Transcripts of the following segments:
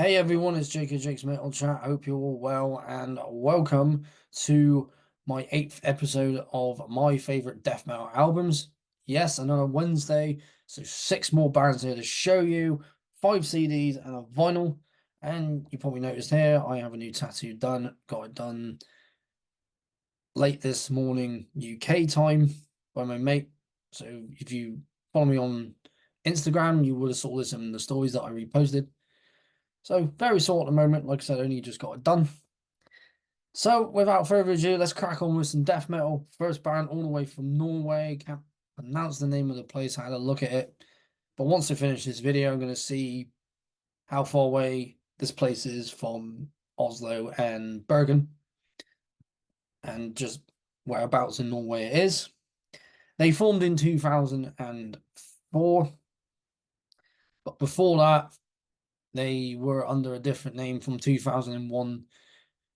Hey everyone, it's Jake's Metal Chat. Hope you're all well and welcome to my 8th episode of my favorite death metal albums. Yes, another Wednesday, so 6 more bands here to show you, 5 CDs and a vinyl. And you probably noticed here, I have a new tattoo done. Got it done late this morning UK time by my mate. So if you follow me on Instagram, you would have saw this in the stories that I reposted. So very sore at the moment. Like I said, only just got it done. So without further ado, let's crack on with some death metal. First band all the way from Norway. Can't pronounce the name of the place. I had a look at it. But once I finish this video, I'm going to see how far away this place is from Oslo and Bergen. And just whereabouts in Norway it is. They formed in 2004. But before that, they were under a different name from 2001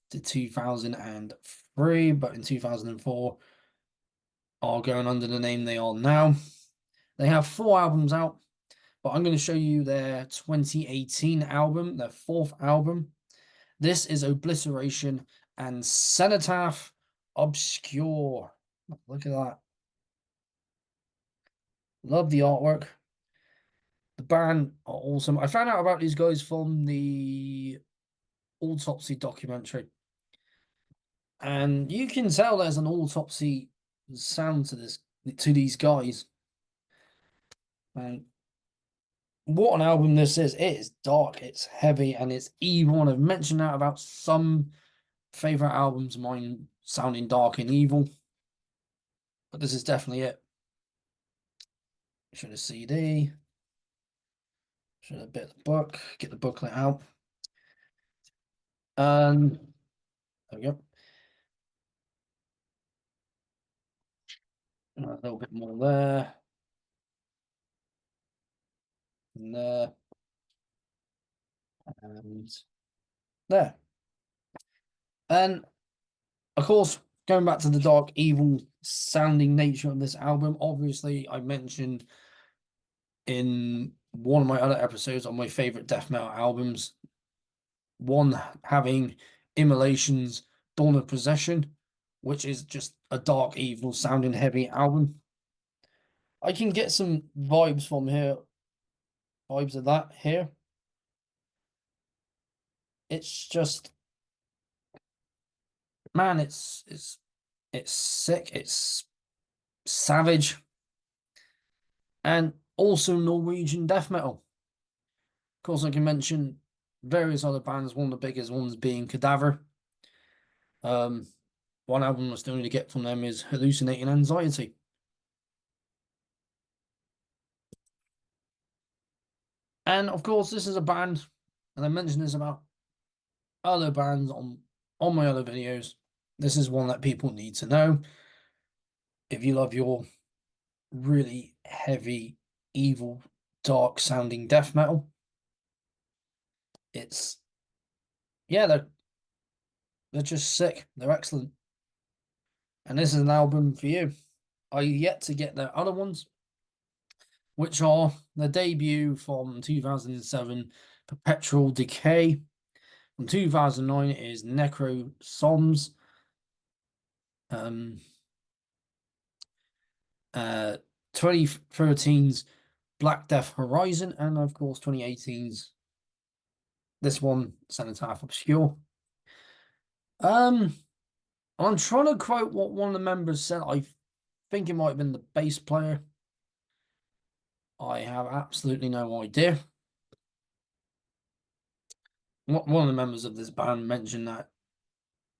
to 2003, but in 2004 are going under the name they are now. They have 4 albums out, but I'm going to show you their 2018 album, their 4th album. This is Obliteration and Cenotaph Obscure. Look at that. Love the artwork. The band are awesome. I found out about these guys from the Autopsy documentary. And you can tell there's an autopsy sound to these guys. And what an album this is. It is dark, it's heavy, and it's evil. And I've mentioned that about some favorite albums of mine sounding dark and evil. But this is definitely it. Show the CD. Show a bit of the book. Get the booklet out. And there we go. A little bit more there. And there. And there. And of course, going back to the dark, evil sounding nature of this album, obviously, I mentioned in one of my other episodes on my favorite death metal albums, one having Immolation's Dawn of Possession, which is just a dark, evil sounding heavy album. I can get some vibes from here, vibes of that here. It's just, man, it's sick, it's savage, and also Norwegian death metal. Of course, I can mention various other bands, one of the biggest ones being Cadaver. One album I still need to get from them is Hallucinating Anxiety. And of course, this is a band, and I mentioned this about other bands on my other videos. This is one that people need to know. If you love your really heavy, evil, dark sounding death metal, it's, yeah, they're just sick. They're excellent. And this is an album for you. I yet to get their other ones, which are the debut from 2007, Perpetual Decay. From 2009 is Necro Soms. 2013's Black Death Horizon, and of course 2018's this one, Cenotaph Obscure. I'm trying to quote what one of the members said. I think it might have been the bass player. I have absolutely no idea. One of the members of this band mentioned that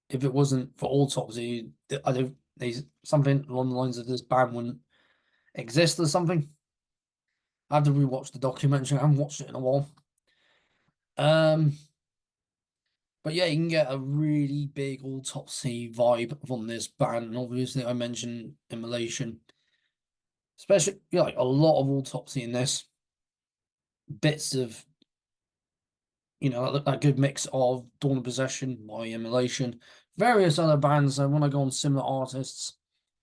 if it wasn't for Autopsy, I don't, there's something along the lines of this band wouldn't exist or something. I have to rewatch the documentary. I haven't watched it in a while. But yeah, you can get a really big Autopsy vibe from this band. And obviously, I mentioned Immolation, especially like a lot of Autopsy in this. Bits of, that good mix of Dawn of Possession by Immolation, various other bands. I want to go on similar artists,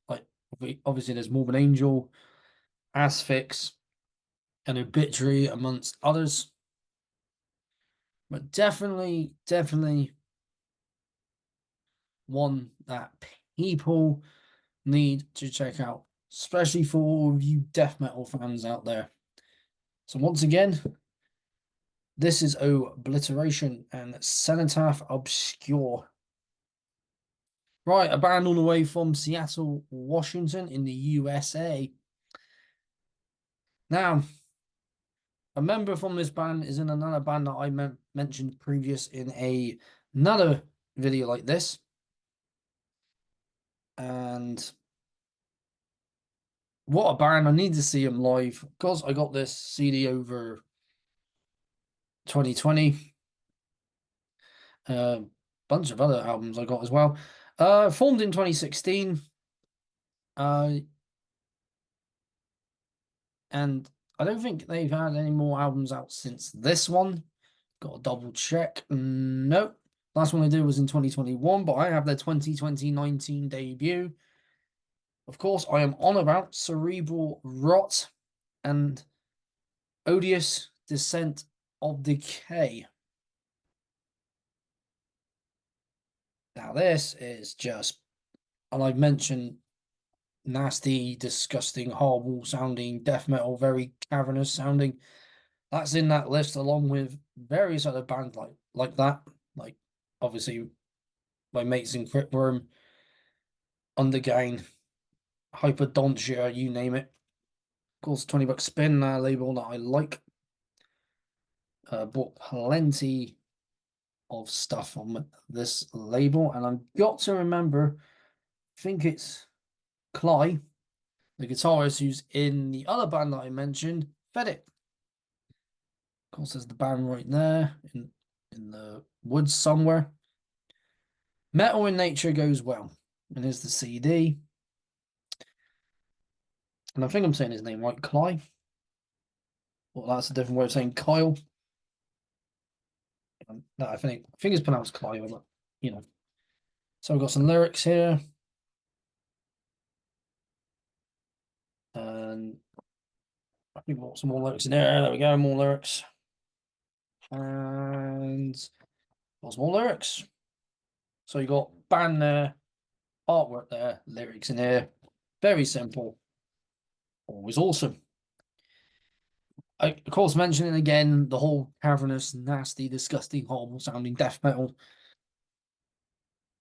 like obviously there's Morbid Angel, Asphyx, and Obituary amongst others. But definitely one that people need to check out, especially for all of you death metal fans out there. So once again, this is Obliteration and Cenotaph Obscure. Right, a band all the way from Seattle, Washington in the USA. Now, a member from this band is in another band that I mentioned previous in another video like this. And what a band. I need to see them live because I got this CD over 2020. Bunch of other albums I got as well. Formed in 2016. And I don't think they've had any more albums out since this one. Got to double check. Nope. Last one they did was in 2021, but I have their 2019 debut. Of course, I am on about Cerebral Rot and Odious Descent of Decay. Now, this is just, and I've mentioned nasty, disgusting, horrible sounding death metal, very cavernous sounding. That's in that list along with various other bands like that. Like obviously my mates in Cryptworm, Undergain, Hyperdontia, you name it. Of course, $20 spin label that I like. Bought plenty of stuff on this label, and I've got to remember, I think it's Cly, the guitarist who's in the other band that I mentioned, fed it. Of course, there's the band right there in the woods somewhere. Metal in Nature goes well. And here's the CD. And I think I'm saying his name right, Cly. Well, that's a different way of saying Kyle. No, I think it's pronounced Cly, but you know. So we've got some lyrics here. And I think we've got some more lyrics in there. There we go, more lyrics. And got some more lyrics. So you got band there, artwork there, lyrics in here. Very simple. Always awesome. Of course, mentioning again the whole cavernous, nasty, disgusting, horrible sounding death metal.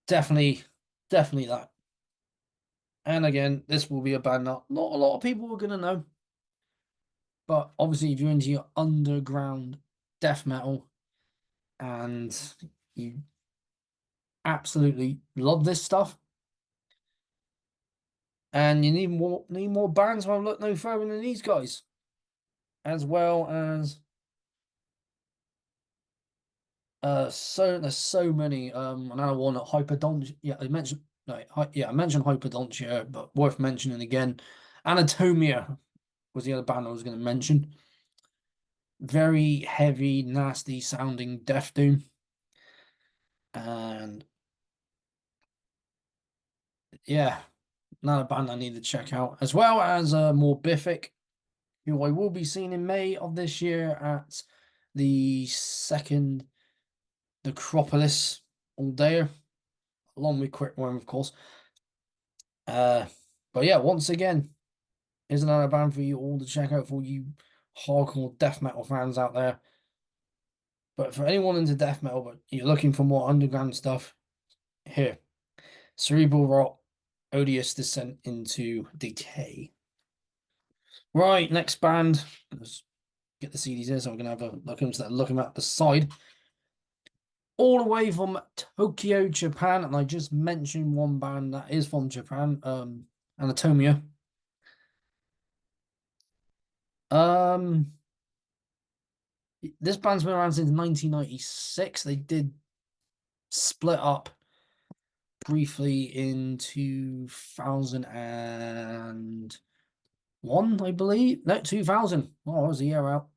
Definitely that. And again, this will be a band that not a lot of people are going to know. But obviously, if you're into your underground death metal and you absolutely love this stuff, and you need more bands, well, look no further than these guys. As well as there's so many. Another one at Hyperdontia. Yeah, I mentioned Hyperdontia, but worth mentioning again. Anatomia was the other band I was going to mention. Very heavy, nasty sounding death doom. And yeah, another band I need to check out. As well as Morbific, who I will be seeing in May of this year at the second Necropolis all day, along with Cryptworm, of course. But yeah, once again, here's another band for you all to check out for you hardcore death metal fans out there. But for anyone into death metal, but you're looking for more underground stuff, here, Cerebral Rot, Odious Descent into Decay. Right, next band. Let's get the CDs here, so we're gonna have a look into that. Looking at the side. All the way from Tokyo, Japan, and I just mentioned one band that is from Japan, Anatomia. This band's been around since 1996. They did split up briefly in 2001, I believe. No, 2000. Oh, I was a year out.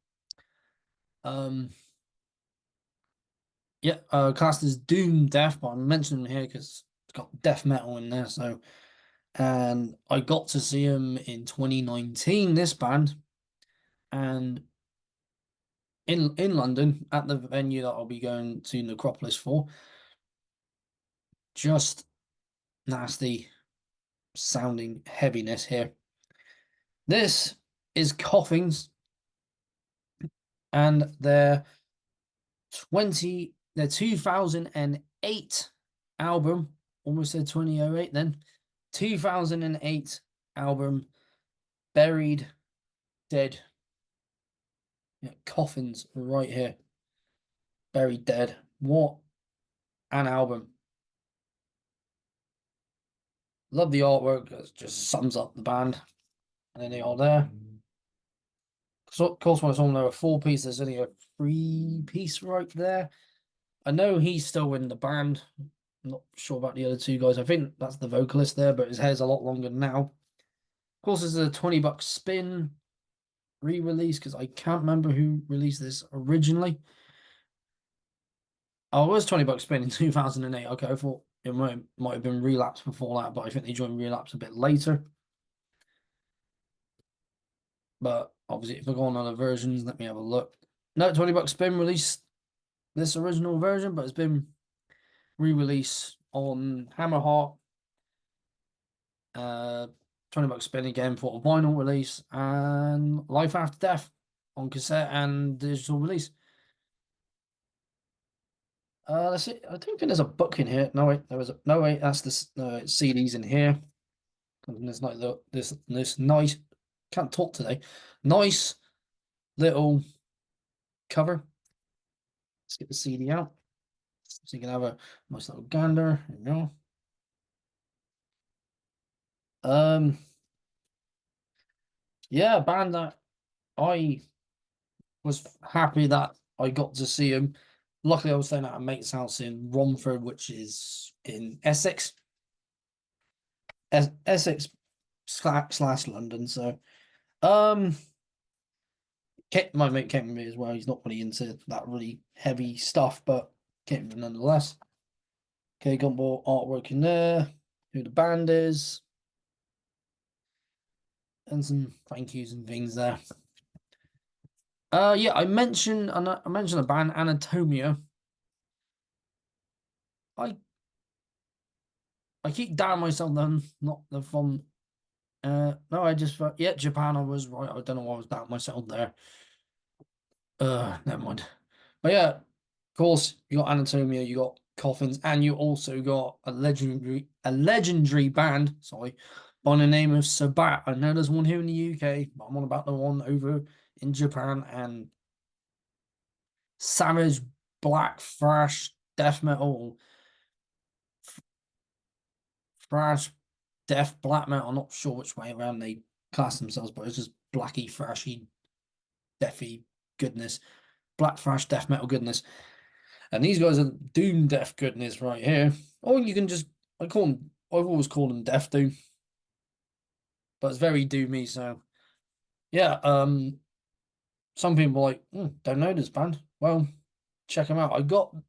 Yeah, classed as doom death, but I'm mentioning them here because it's got death metal in there. So, and I got to see them in 2019. This band, and in London at the venue that I'll be going to Necropolis for. Just nasty sounding heaviness here. This is Coffins, and their 2008 album, almost said 2008 then, 2008 album, Buried Dead. Yeah, Coffins right here. Buried Dead. What an album. Love the artwork. It just sums up the band. And then they are there. So, of course, when it's on there a 4-piece, there's only a 3-piece right there. I know he's still in the band. I'm not sure about the other 2 guys. I think that's the vocalist there, but his hair's a lot longer now. Of course, this is a $20 spin re-release because I can't remember who released this originally. Oh, it was $20 spin in 2008. Okay, I thought it might have been Relapse before that, but I think they joined Relapse a bit later. But obviously, if I go on other versions, let me have a look. No, $20 spin released this original version, but it's been re-released on Hammerheart. $20 spin again for a vinyl release, and Life After Death on cassette and digital release. Let's see. I don't think there's a book in here. No wait, there was a no wait. That's this CDs in here. And there's like this nice. Can't talk today. Nice little cover. Let's get the CD out so you can have a nice little gander. There you go. Yeah, a band that I was happy that I got to see him. Luckily, I was staying at a mate's house in Romford, which is in Essex. Essex / London. So, my mate came with me as well. He's not really into that really heavy stuff, but came with me nonetheless. Okay, got more artwork in there. Who the band is, and some thank yous and things there. Yeah, I mentioned the band Anatomia. I keep doubting myself then, not the from. No, I just thought, yeah, Japan. I was right. I don't know why I was doubting myself there. Never mind. But yeah, of course, you got Anatomia, you got Coffins, and you also got a legendary band. Sorry, by the name of Sabat. I know there's one here in the UK, but I'm on about the one over in Japan, and savage black thrash death metal, thrash death black metal. I'm not sure which way around they class themselves, but it's just blacky thrashy deathy goodness, black thrash death metal goodness. And these guys are doom death goodness right here. Or you can just, I've always called them death doom, but it's very doomy. So yeah, some people are like, don't know this band. Well, check them out. I feel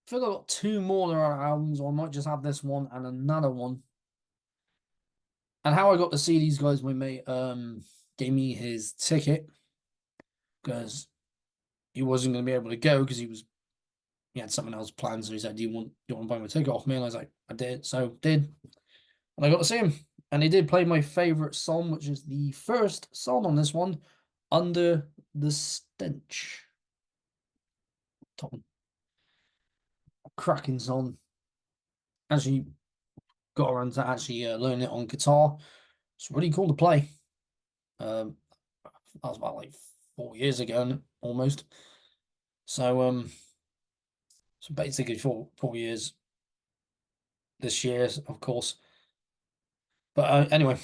I got 2 more of their albums, or I might just have this one and another one. And how I got to see these guys, my mate gave me his ticket because he wasn't going to be able to go because he had something else planned. So he said, do you want to buy my ticket off me? And I was like, I did. So did. And I got to see him. And he did play my favorite song, which is the first song on this one, Under the Stench. Top one. Cracking song. Actually got around to actually learning it on guitar. It's really cool to play. That was about like 4 years ago almost. So basically 4 years this year, of course. But anyway,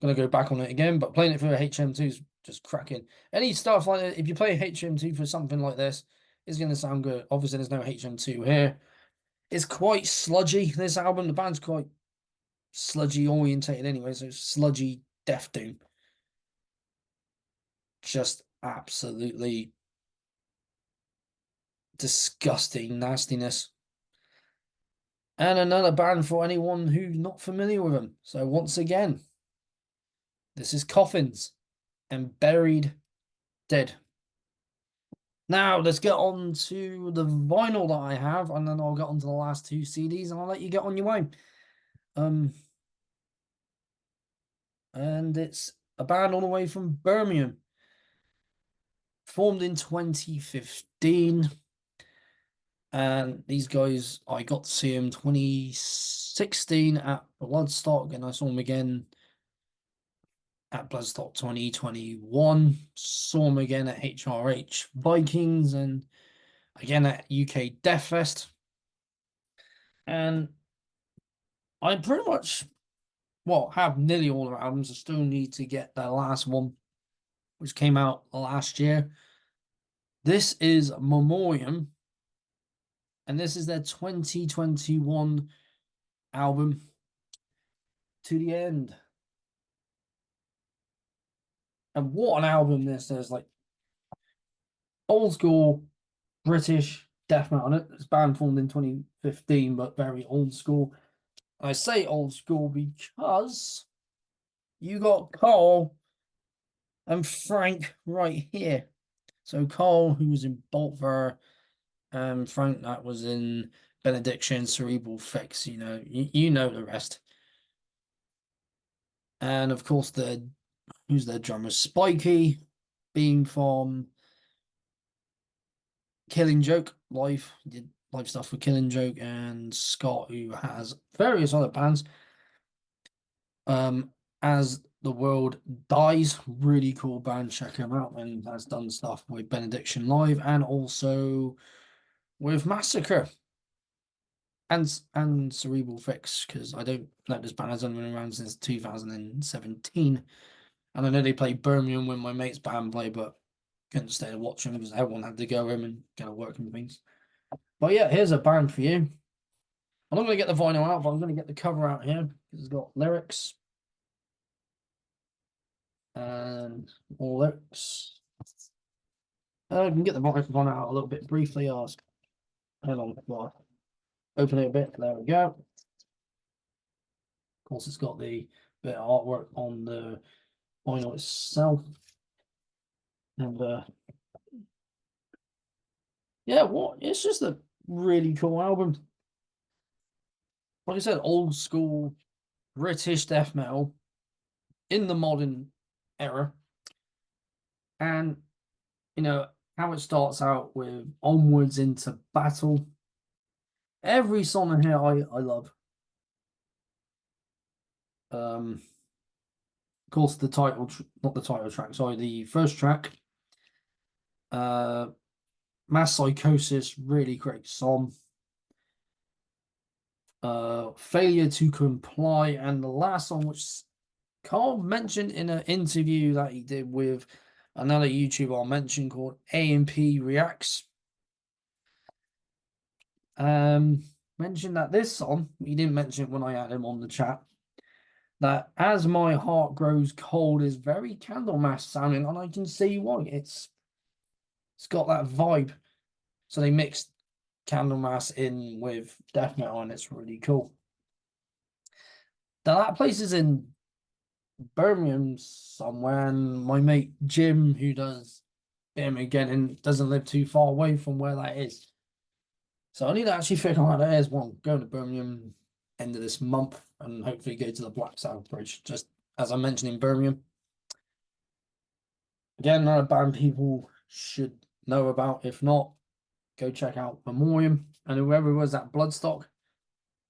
gonna go back on it again. But playing it for HM2 is just cracking. Any stuff like that, if you play HM2 for something like this, it's gonna sound good. Obviously, there's no HM2 here. It's quite sludgy. This album, the band's quite sludgy orientated anyway, so it's sludgy death doom. Just absolutely disgusting nastiness. And another band for anyone who's not familiar with them. So once again, this is Coffins and Buried Dead. Now let's get on to the vinyl that I have, and then I'll get on to the last two CDs, and I'll let you get on your way. Um, and it's a band all the way from Birmingham, formed in 2015. And these guys, I got to see them 2016 at Bloodstock, and I saw them again at Bloodstock 2021. Saw them again at HRH Vikings, and again at UK Death Fest. And I pretty much, well, have nearly all their albums. I still need to get their last one, which came out last year. This is Memoriam, and this is their 2021 album, To the End. And what an album this is! Like old school British death metal. And it's band formed in 2015, but very old school. And I say old school because you got Carl and Frank right here. So Carl, who was in Boltver, Frank that was in Benediction, Cerebral Fix. You know the rest. And of course, who's their drummer? Spiky, being from Killing Joke live, did live stuff with Killing Joke, and Scott, who has various other bands. As the World Dies, really cool band, check him out, and has done stuff with Benediction Live and also with Massacre and Cerebral Fix, because I don't know this band has only been around since 2017. And I know they played Birmingham when my mate's band played, but couldn't stay to watch them because everyone had to go in and kind of work and things. But yeah, here's a band for you. I'm not going to get the vinyl out, but I'm going to get the cover out here because it's got lyrics and more lyrics. I can get the vinyl out a little bit briefly. Ask. Hang on, well, open it a bit. There we go. Of course, it's got the bit of artwork on the vinyl itself. And yeah, it's just a really cool album. Like I said, old school British death metal in the modern era. And how it starts out with Onwards into Battle. Every song in here I love. Of course, not the title track, sorry, the first track, uh, Mass Psychosis, really great song. Failure to Comply, and the last song, which Carl mentioned in an interview that he did with another YouTuber I mentioned called A&P Reacts. Mentioned that this song, he didn't mention it when I had him on the chat, that As My Heart Grows Cold is very Candlemass sounding, and I can see why. It's got that vibe. So they mixed Candlemass in with death metal, and it's really cool. Now that place is in Birmingham somewhere, and my mate Jim, who does him again, and doesn't live too far away from where that is. So I need to actually figure out that is one. Going to Birmingham end of this month, and hopefully go to the Black South Bridge, just as I mentioned in Birmingham. Again, another band people should know about. If not, go check out Memoriam. And whoever was at Bloodstock,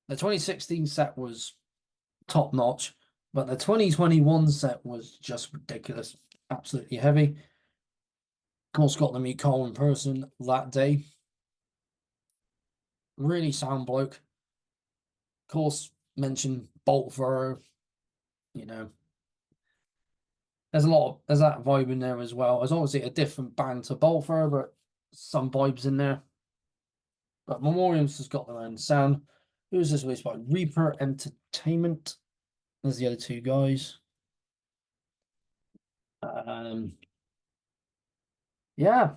the 2016 set was top notch, but the 2021 set was just ridiculous, absolutely heavy. Of course, got to meet Cole in person that day. Really sound bloke. Of course, mentioned Bolt Thrower. There's that vibe in there as well. There's obviously a different band to Bolt Thrower, but some vibes in there. But Memoriam's has got their own sound. Who's this released by? Reaper Entertainment. There's the other two guys. Yeah.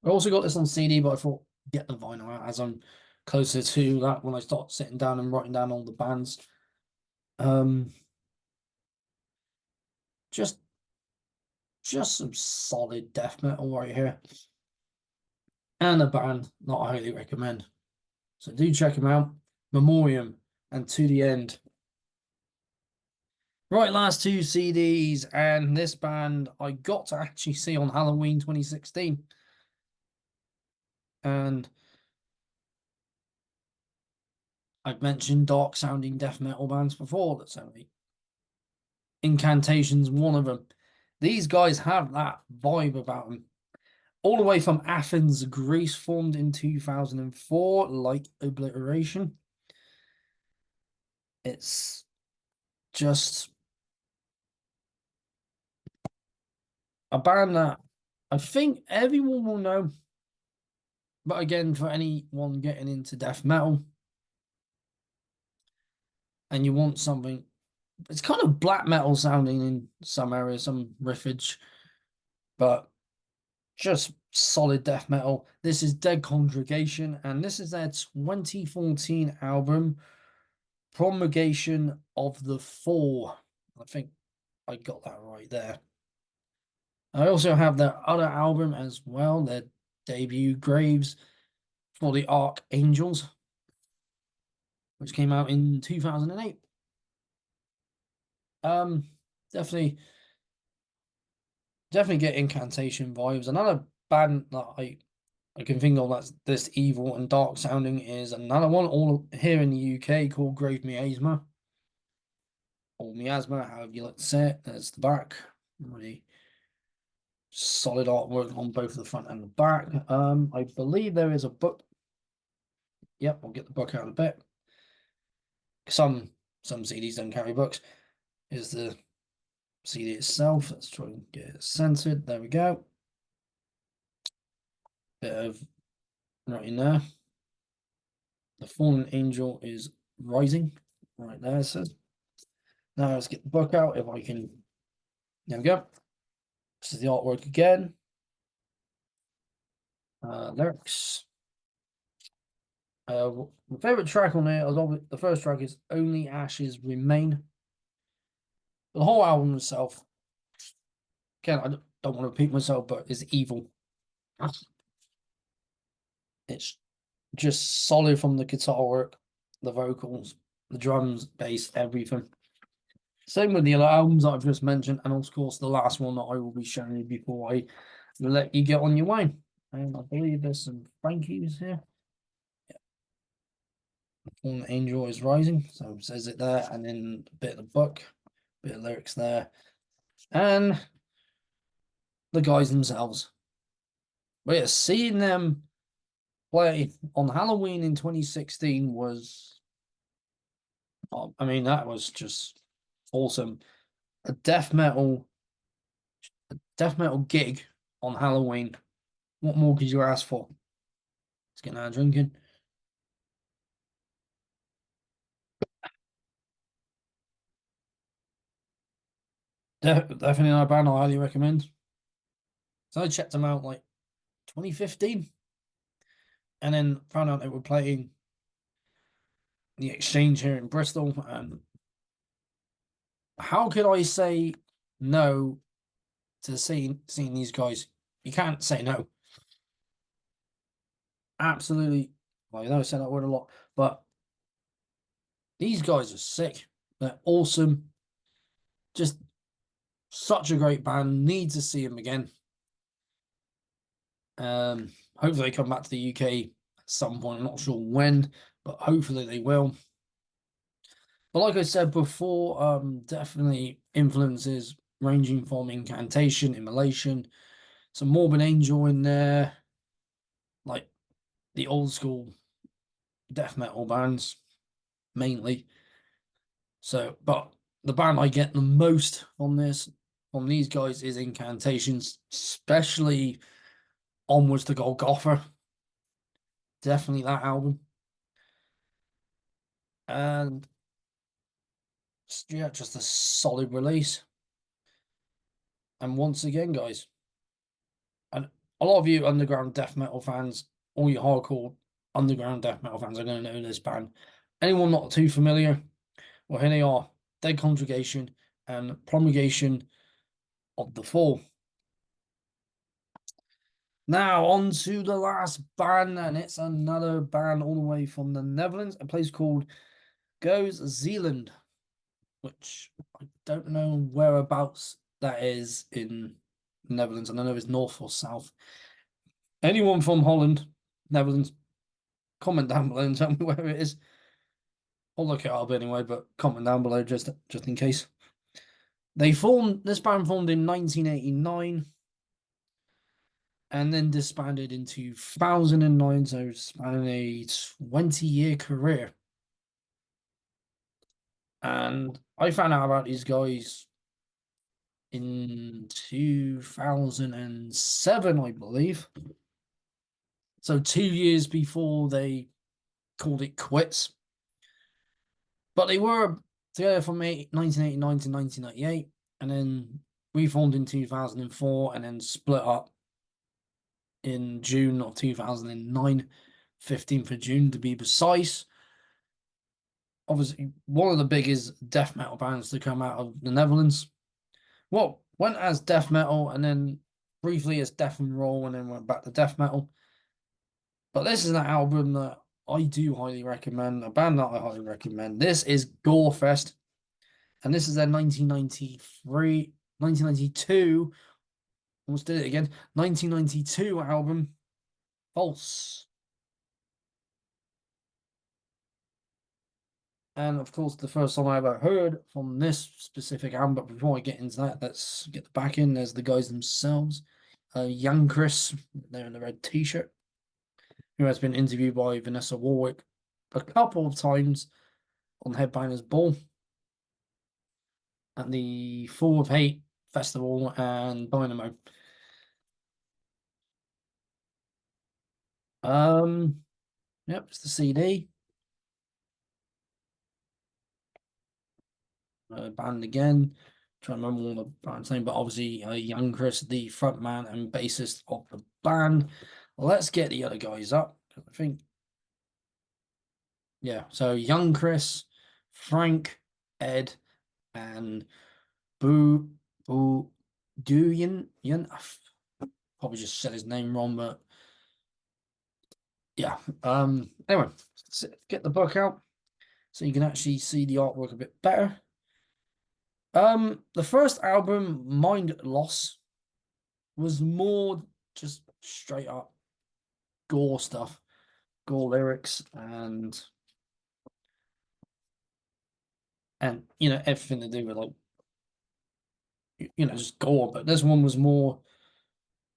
I also got this on CD, but I thought get the vinyl out as I'm closer to that when I start sitting down and writing down all the bands. Um, just some solid death metal right here. and a band that I highly recommend. So do check them out. Memoriam and To the End. Right, last two CDs, and this band I got to actually see on Halloween 2016. And I've mentioned dark sounding death metal bands before that sound like Incantation's one of them. These guys have that vibe about them. All the way from Athens, Greece, formed in 2004, like Obliteration. It's just a band that I think everyone will know. But again, for anyone getting into death metal and you want something, it's kind of black metal sounding in some areas, some riffage, but just solid death metal. This is Dead Congregation, and this is their 2014 album, Promulgation of the Fall. I think I got that right there. I also have their other album as well, their debut, Graves for the Archangels, which came out in 2008. Um, definitely get Incantation vibes. Another band that I can think of that's this evil and dark sounding is another one all here in the UK called Grave Miasma. Or Miasma, however you like to say it. There's the back. Really solid artwork on both the front and the back. I believe there is a book. Yep, I'll get the book out in a bit. Some CDs don't carry books. Is the CD itself. Let's try and get it centered. There we go. Bit of writing there. The fallen angel is rising. Right there, it says. Now let's get the book out if I can. There we go. This is the artwork again. Lyrics. My favorite track on there, the first track is Only Ashes Remain. The whole album itself, again, I don't want to repeat myself, but it's evil. It's just solid from the guitar work, the vocals, the drums, bass, everything. Same with the other albums that I've just mentioned, and of course the last one that I will be showing you before I let you get on your way. And I believe there's some Frankies here. Yeah. Angel is Rising, so it says it there, and then a bit of the book, bit of lyrics there, and the guys themselves. But yeah, seeing them play on Halloween in 2016 was, I mean, that was just awesome. A death metal gig on Halloween. What more could you ask for? Let's get out drinking. Definitely not a band I highly recommend. So I checked them out like 2015, and then found out they were playing the Exchange here in Bristol. And how could I say no to seeing these guys? You can't say no. Absolutely. Well, I know I said that word a lot, but these guys are sick. They're awesome. Just such a great band. Need to see them again. Hopefully they come back to the UK at some point. I'm not sure when, but hopefully they will. But like I said before, definitely influences ranging from Incantation, Immolation, some Morbid Angel in there, like the old school death metal bands mainly. So, but the band I get the most from these guys is Incantations, especially Onwards to Golgotha. Definitely that album. And yeah, just a solid release. And once again, guys, and a lot of you underground death metal fans, all you hardcore underground death metal fans are going to know this band. Anyone not too familiar, well, here they are: Dead Congregation and Promulgation of the Fall. Now on to the last band, and it's another band all the way from the Netherlands, a place called Goes Zealand, which I don't know whereabouts that is in the Netherlands. I don't know if it's north or south. Anyone from Holland, Netherlands, comment down below and tell me where it is. I'll look it up anyway, but comment down below just in case. This band formed in 1989 and then disbanded in 2009, so spanning a 20-year career. And I found out about these guys in 2007, I believe. So 2 years before they called it quits. But they were together from 1989 to 1998, and then reformed in 2004, and then split up in June of 2009, 15th of June to be precise. Obviously, one of the biggest death metal bands to come out of the Netherlands. Well, went as death metal and then briefly as death and roll and then went back to death metal. But this is an album that I do highly recommend, a band that I highly recommend. This is Gorefest, and this is their 1993, 1992, almost did it again, 1992 album, False. And of course, the first song I ever heard from this specific album. But before I get into that, let's get the back in. There's the guys themselves. Young Chris, there in the red t-shirt, who has been interviewed by Vanessa Warwick a couple of times on Headbangers Ball at the Fall of Hate Festival and Dynamo. Yep, it's the CD. Band again. Trying to remember all the band's name, but obviously Young Chris, the frontman and bassist of the band. Let's get the other guys up. I think, yeah. So Young Chris, Frank, Ed, and Boo Duyan. I probably just said his name wrong, but yeah. Anyway, let's get the book out so you can actually see the artwork a bit better. The first album, Mind Loss, was more just straight up gore stuff, gore lyrics, and everything to do with like just gore. But this one was more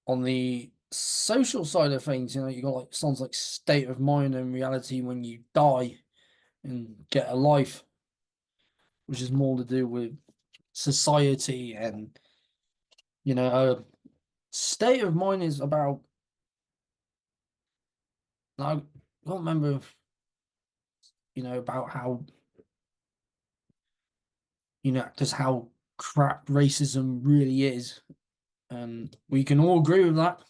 on the social side of things. You got like songs like State of Mind and Reality When You Die and Get a Life, which is more to do with society and State of Mind is about, I don't remember about how just how crap racism really is, and we can all agree with that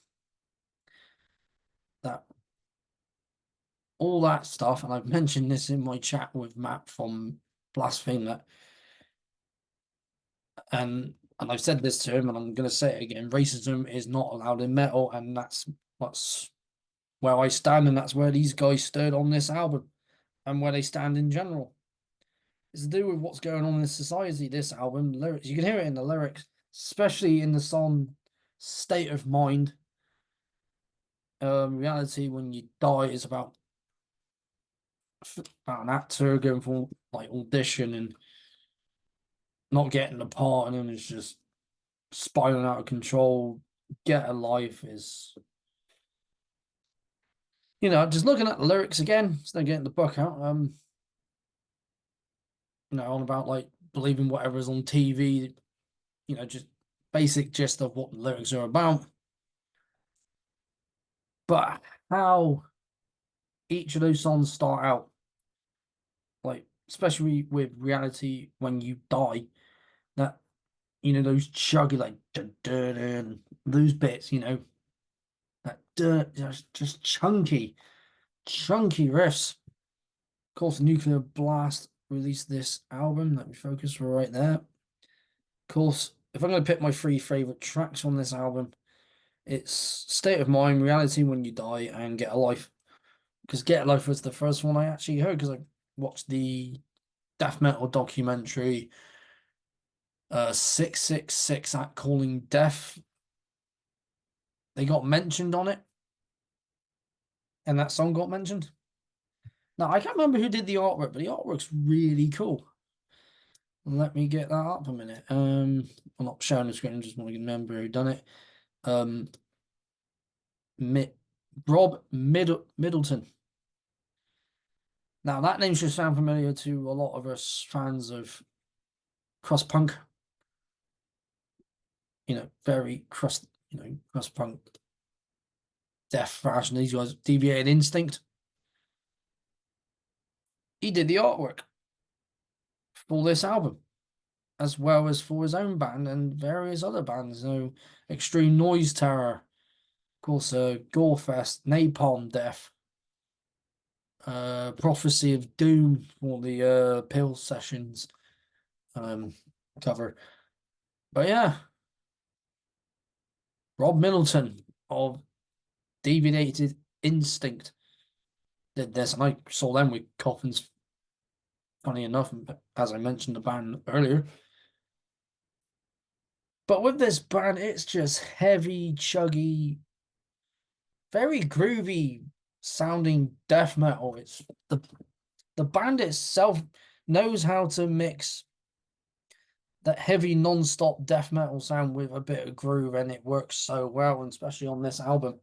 all that stuff. And I've mentioned this in my chat with Matt from Blaspheme, and I've said this to him, and I'm going to say it again: racism is not allowed in metal, and that's where I stand, and that's where these guys stood on this album, and where they stand in general. It's to do with what's going on in society. This album, the lyrics, you can hear it in the lyrics, especially in the song "State of Mind." Reality When You Die is about an actor going for like audition and not getting the part, and then it's just spiraling out of control. Get a Life is, just looking at the lyrics again, instead of getting the book out. On about like believing whatever's on TV, just basic gist of what the lyrics are about. But how each of those songs start out, like especially with Reality When You Die, that those chuggy like dun, dun, dun, those bits, that just chunky riffs. Of course, Nuclear Blast released this album. Let me focus right there. Of course, if I'm going to pick my three favorite tracks on this album, It's State of Mind, Reality When You Die, and Get a Life. Because Get a Life was the first one I actually heard because I watched the death metal documentary 666 at Calling Death. They got mentioned on it, and that song got mentioned. Now I can't remember who did the artwork, but the artwork's really cool. Let me get that up a minute. I'm not showing the screen, I just want to remember who done it. Rob Middleton. Now that name should sound familiar to a lot of us fans of crust punk. Very crust punk death fashion. These guys, Deviated Instinct. He did the artwork for this album, as well as for his own band and various other bands. Extreme Noise Terror, of course, Gorefest, Napalm Death, Prophecy of Doom for the Pill Sessions cover. But yeah, Rob Middleton of Deviated Instinct did this, and I saw them with Coffins. Funny enough, as I mentioned the band earlier. But with this band, it's just heavy, chuggy, very groovy sounding death metal. It's the band itself knows how to mix that heavy non-stop death metal sound with a bit of groove, and it works so well, and especially on this album.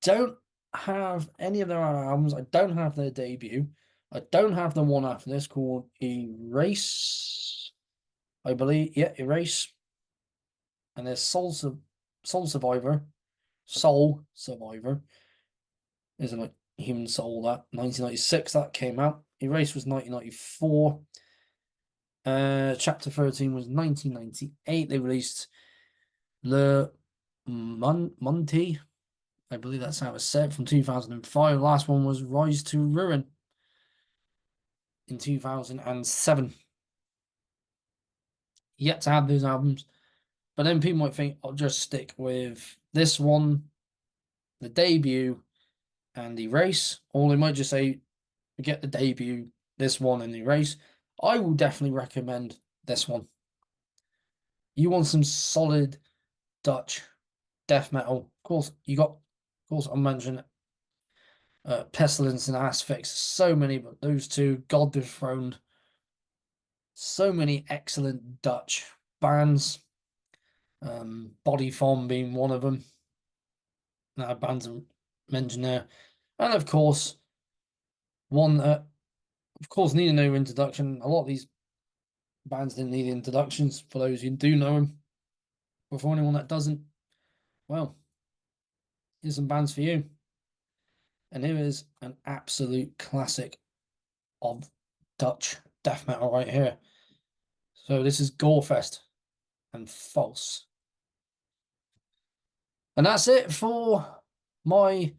Don't have any of their other albums. I don't have their debut. I don't have the one after this called Erase. I believe, yeah, Erase. And there's Soul Survivor. Soul Survivor. Isn't it Human Soul? That 1996 that came out. Erase was 1994. Chapter 13 was 1998. They released Le Monty. I believe that's how it's said, from 2005. The last one was Rise to Ruin in 2007. Yet to have those albums. But then people might think I'll just stick with this one, the debut, and Erase. Or they might just say, forget the debut, this one, and Erase. I will definitely recommend this one. You want some solid Dutch death metal. Of course, I'll mention Pestilence and Asphyx. So many, but those two, God Dethroned. So many excellent Dutch bands. Body Form being one of them. Bands are mentioned there. And of course, one that, of course, need no introduction. A lot of these bands didn't need introductions for those who do know them. But for anyone that doesn't, well, here's some bands for you. And here is an absolute classic of Dutch death metal right here. So this is Gorefest and False. And that's it for my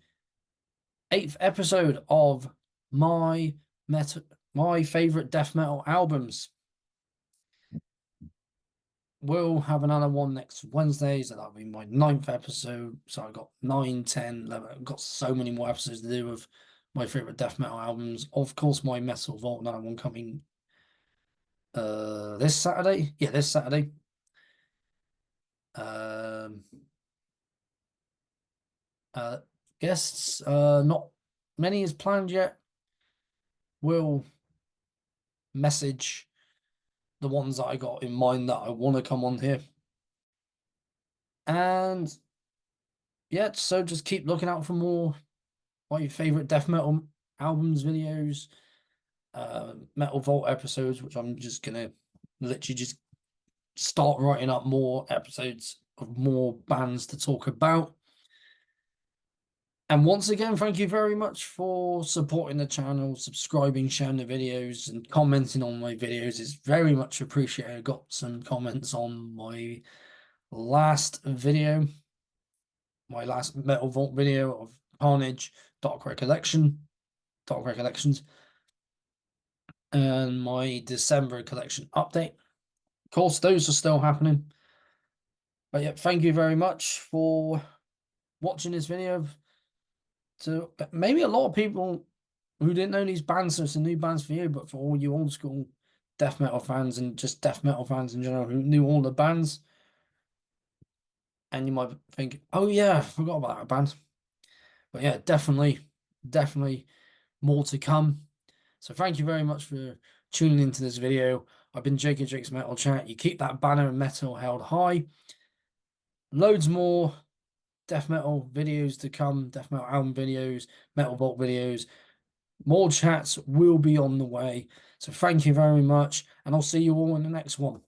8th episode of my favorite death metal albums. We'll have another one next Wednesday, so that'll be my 9th episode. So I've got 9, 10, 11. I've got so many more episodes to do with my favorite death metal albums. Of course, my Metal Vault, another one coming this Saturday. Yeah, this Saturday. Guests, not many is planned yet. We'll message the ones that I got in mind that I want to come on here. And yeah, so just keep looking out for more my favorite death metal albums, videos, Metal Vault episodes, which I'm just gonna literally just start writing up more episodes of more bands to talk about. And once again, thank you very much for supporting the channel, subscribing, sharing the videos, and commenting on my videos. It's very much appreciated. I got some comments on my last video, my last Metal Vault video of Carnage, Dark Recollections, and my December collection update. Of course, those are still happening. But yeah, thank you very much for watching this video. To maybe a lot of people who didn't know these bands, so it's a new bands for you, but for all you old school death metal fans and just death metal fans in general who knew all the bands, and you might think, oh yeah, I forgot about that band. But yeah, definitely more to come. So thank you very much for tuning into this video. I've been Jake and Jake's Metal Chat. You keep that banner of metal held high. Loads more death metal videos to come, death metal album videos, metal vault videos. More chats will be on the way. So thank you very much, and I'll see you all in the next one.